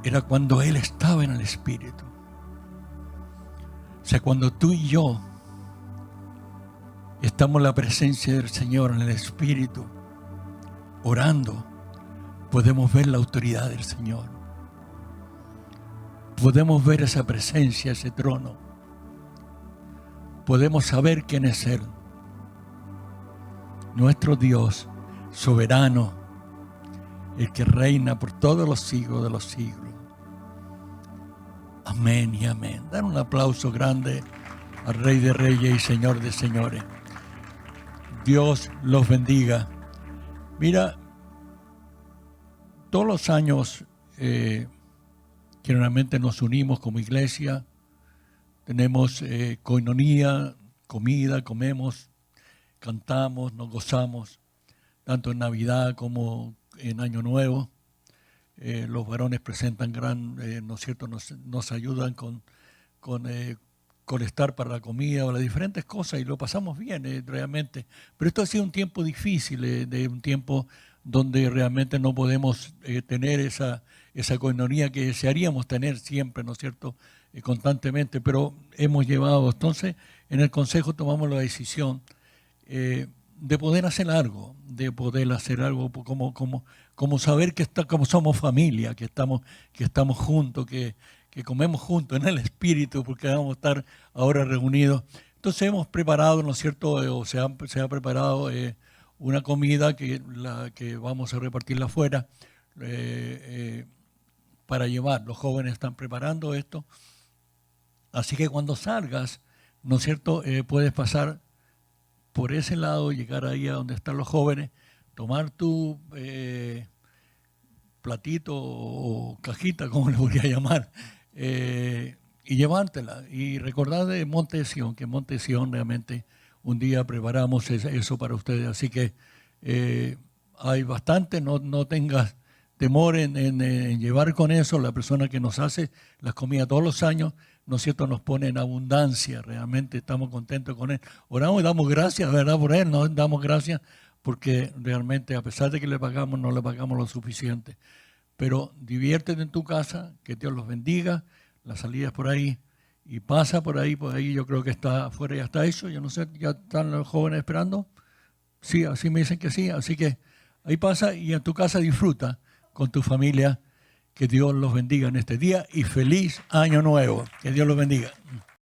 era cuando él estaba en el Espíritu. O sea, cuando tú y yo estamos en la presencia del Señor, en el Espíritu, orando, podemos ver la autoridad del Señor. Podemos ver esa presencia, ese trono. Podemos saber quién es Él. Nuestro Dios soberano, el que reina por todos los siglos de los siglos. Amén y amén. Dan un aplauso grande al Rey de Reyes y Señor de Señores. Dios los bendiga. Mira, todos los años generalmente nos unimos como iglesia, tenemos coinonía, comida, comemos, cantamos, nos gozamos, tanto en Navidad como en Año Nuevo. Los varones presentan ¿no es cierto? Nos ayudan con colectar para la comida o las diferentes cosas y lo pasamos bien realmente. Pero esto ha sido un tiempo difícil, de un tiempo donde realmente no podemos tener esa coinonía que desearíamos tener siempre, ¿no es cierto? Constantemente, pero hemos llevado. Entonces, en el consejo tomamos la decisión de poder hacer algo, como saber como somos familia, que estamos juntos, que comemos juntos en el Espíritu, porque vamos a estar ahora reunidos. Entonces hemos preparado, ¿no es cierto? O se ha preparado una comida que vamos a repartirla afuera para llevar. Los jóvenes están preparando esto. Así que cuando salgas, ¿no es cierto? Puedes pasar por ese lado, llegar ahí a donde están los jóvenes, tomar tu platito o cajita, como le voy a llamar, y llevártela. Y recordad de Monte Sión, que en Monte Sión realmente un día preparamos eso para ustedes. Así que hay bastante, no tengas temor en llevar con eso. La persona que nos hace las comidas todos los años, ¿no es cierto?, nos pone en abundancia. Realmente estamos contentos con él. Oramos y damos gracias, ¿verdad?, por él. Nos damos gracias porque realmente, a pesar de que le pagamos, no le pagamos lo suficiente. Pero diviértete en tu casa, que Dios los bendiga. La salida es por ahí y pasa por ahí. Yo creo que está afuera, ya está hecho. Yo no sé, ¿ya están los jóvenes esperando? Sí, así me dicen que sí. Así que ahí pasa y en tu casa disfruta con tu familia Que Dios los bendiga en este día y feliz año nuevo. Que Dios los bendiga.